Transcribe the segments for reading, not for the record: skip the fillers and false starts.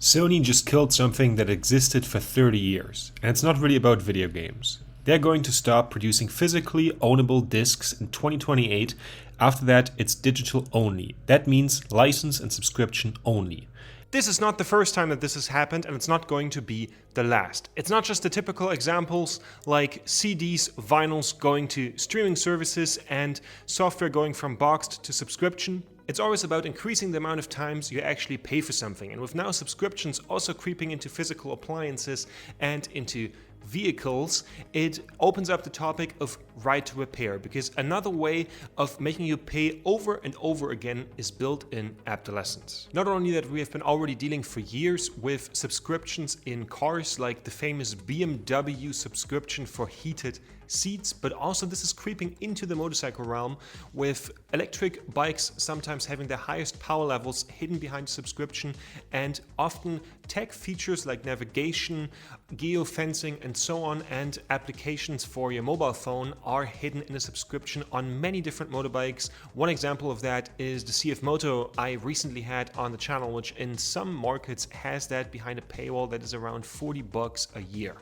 Sony just killed something that existed for 30 years, and it's not really about video games. They're going to stop producing physically ownable discs in 2028. After that, it's digital only. That means license and subscription only. This is not the first time that this has happened, and it's not going to be the last. It's not just the typical examples like CDs, vinyls going to streaming services, and software going from boxed to subscription. It's always about increasing the amount of times you actually pay for something. And with now subscriptions also creeping into physical appliances and into vehicles, it opens up the topic of right to repair, because another way of making you pay over and over again is built-in obsolescence. Not only that, we have been already dealing for years with subscriptions in cars, like the famous BMW subscription for heated seats, but also this is creeping into the motorcycle realm, with electric bikes sometimes having the highest power levels hidden behind subscription, and often tech features like navigation, geofencing and so on, and applications for your mobile phone are hidden in a subscription on many different motorbikes. One example of that is the CFMoto I recently had on the channel, which in some markets has that behind a paywall that is around $40 a year.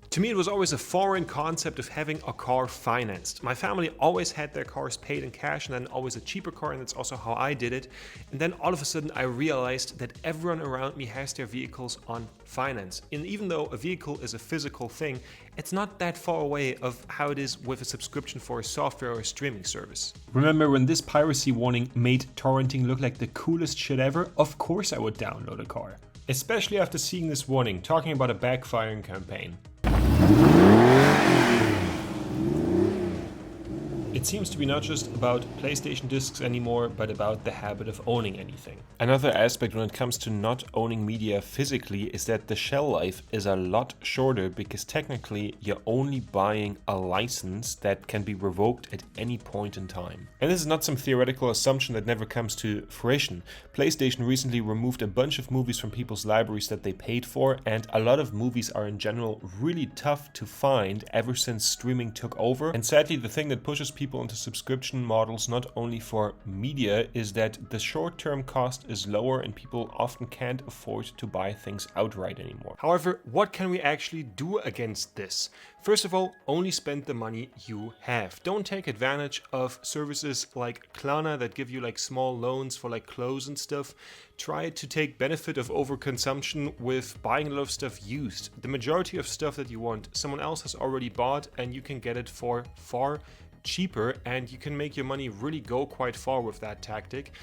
To me, it was always a foreign concept of having a car financed. My family always had their cars paid in cash, and then always a cheaper car, and that's also how I did it. And then all of a sudden I realized that everyone around me has their vehicles on finance. And even though a vehicle is a physical thing, it's not that far away of how it is with a subscription for a software or a streaming service. Remember when this piracy warning made torrenting look like the coolest shit ever? Of course I would download a car. Especially after seeing this warning talking about a backfiring campaign. It seems to be not just about PlayStation discs anymore, but about the habit of owning anything. Another aspect when it comes to not owning media physically is that the shelf life is a lot shorter, because technically you're only buying a license that can be revoked at any point in time. And this is not some theoretical assumption that never comes to fruition. PlayStation recently removed a bunch of movies from people's libraries that they paid for, and a lot of movies are in general really tough to find ever since streaming took over. And sadly, the thing that pushes people into subscription models, not only for media, is that the short-term cost is lower and people often can't afford to buy things outright anymore. However, what can we actually do against this? First of all, only spend the money you have. Don't take advantage of services like Klarna that give you like small loans for like clothes and stuff. Try to take benefit of overconsumption with buying a lot of stuff used. The majority of stuff that you want, someone else has already bought, and you can get it for far cheaper, and you can make your money really go quite far with that tactic.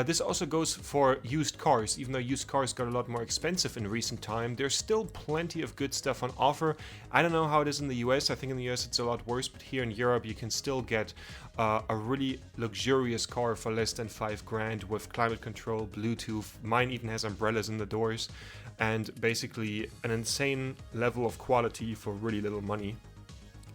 This also goes for used cars. Even though used cars got a lot more expensive in recent time, there's still plenty of good stuff on offer. I don't know how it is in the US. I think in the US it's a lot worse, but here in Europe you can still get a really luxurious car for less than $5,000 with climate control, Bluetooth. Mine even has umbrellas in the doors, and basically an insane level of quality for really little money.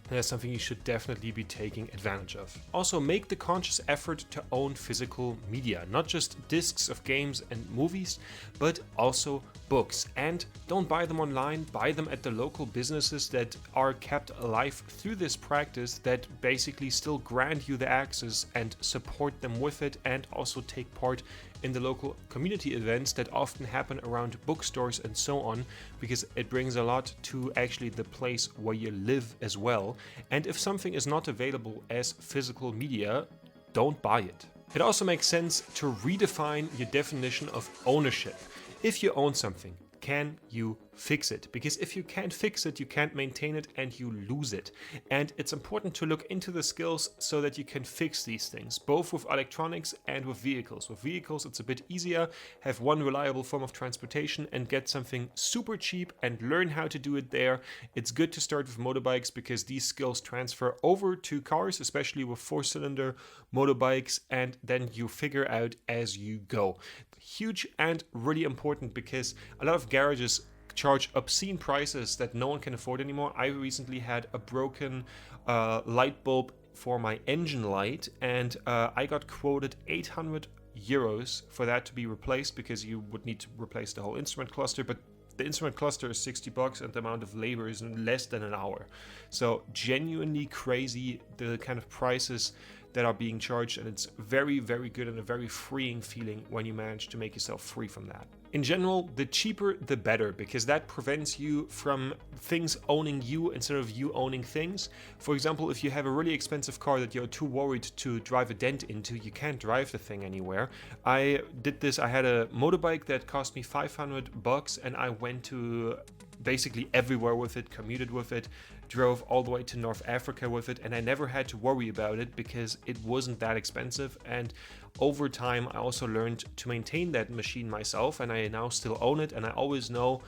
That's something you should definitely be taking advantage of. Also, make the conscious effort to own physical media, not just discs of games and movies, but also books. And don't buy them online, buy them at the local businesses that are kept alive through this practice, that basically still grant you the access and support them with it, and also take part in the local community events that often happen around bookstores and so on, because it brings a lot to actually the place where you live as well. And if something is not available as physical media, don't buy it. It also makes sense to redefine your definition of ownership. If you own something, can you fix it? Because if you can't fix it, you can't maintain it and you lose it. And it's important to look into the skills so that you can fix these things, both with electronics and with vehicles. With vehicles, it's a bit easier. Have one reliable form of transportation and get something super cheap and learn how to do it there. It's good to start with motorbikes, because these skills transfer over to cars, especially with 4-cylinder motorbikes, and then you figure out as you go. Huge and really important, because a lot of garages charge obscene prices that no one can afford anymore. I recently had a broken light bulb for my engine light, and I got quoted €800 for that to be replaced, because you would need to replace the whole instrument cluster, but the instrument cluster is $60 and the amount of labor is in less than an hour. So genuinely crazy, the kind of prices that are being charged, and it's very, very good and a very freeing feeling when you manage to make yourself free from that. In general, the cheaper the better, because that prevents you from things owning you instead of you owning things. For example, if you have a really expensive car that you're too worried to drive a dent into, you can't drive the thing anywhere. I did this, I had a motorbike that cost me $500 and I went to basically everywhere with it, commuted with it, drove all the way to North Africa with it, and I never had to worry about it because it wasn't that expensive. And over time I also learned to maintain that machine myself, and I now still own it, and I always know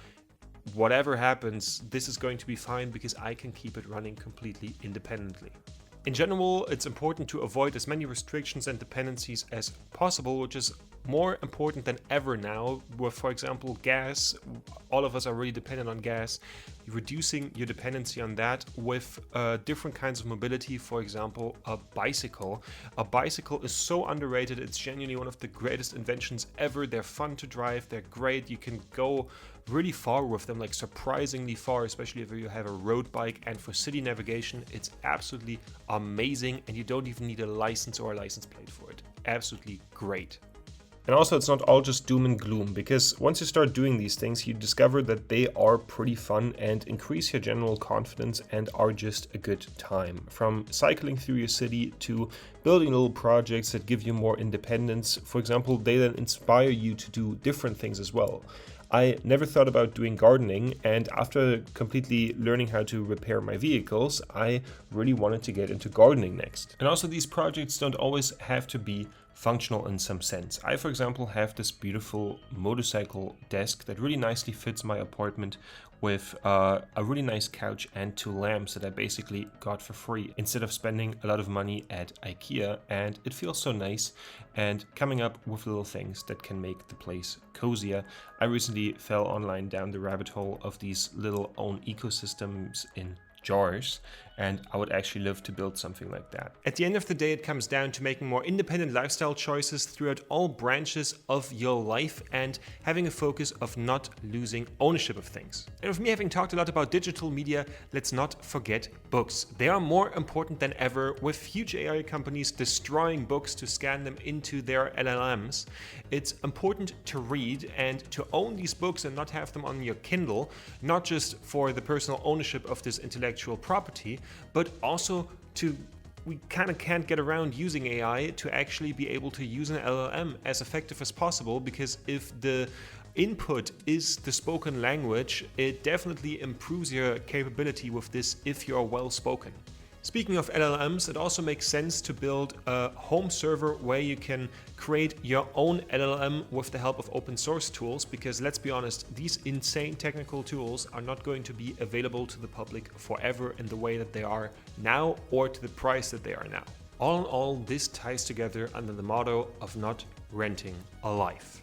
whatever happens, this is going to be fine because I can keep it running completely independently. In general, it's important to avoid as many restrictions and dependencies as possible, which is more important than ever now with, for example, gas. All of us are really dependent on gas. Reducing your dependency on that with different kinds of mobility, for example, a bicycle. A bicycle is so underrated. It's genuinely one of the greatest inventions ever. They're fun to drive. They're great. You can go really far with them, like surprisingly far, especially if you have a road bike. And for city navigation, it's absolutely amazing. And you don't even need a license or a license plate for it. Absolutely great. And also, it's not all just doom and gloom, because once you start doing these things, you discover that they are pretty fun and increase your general confidence and are just a good time. From cycling through your city to building little projects that give you more independence. For example, they then inspire you to do different things as well. I never thought about doing gardening, and after completely learning how to repair my vehicles, I really wanted to get into gardening next. And also, these projects don't always have to be functional in some sense. I, for example, have this beautiful motorcycle desk that really nicely fits my apartment with a really nice couch and 2 lamps that I basically got for free instead of spending a lot of money at IKEA, and it feels so nice. And coming up with little things that can make the place cozier. I recently fell online down the rabbit hole of these little own ecosystems in jars, and I would actually love to build something like that. At the end of the day, it comes down to making more independent lifestyle choices throughout all branches of your life and having a focus of not losing ownership of things. And with me having talked a lot about digital media, let's not forget books. They are more important than ever, with huge AI companies destroying books to scan them into their LLMs. It's important to read and to own these books and not have them on your Kindle, not just for the personal ownership of this intellectual property, but also we kind of can't get around using AI to actually be able to use an LLM as effective as possible, because if the input is the spoken language, it definitely improves your capability with this if you're well spoken. Speaking of LLMs, it also makes sense to build a home server where you can create your own LLM with the help of open source tools, because let's be honest, these insane technical tools are not going to be available to the public forever in the way that they are now or to the price that they are now. All in all, this ties together under the motto of not renting a life.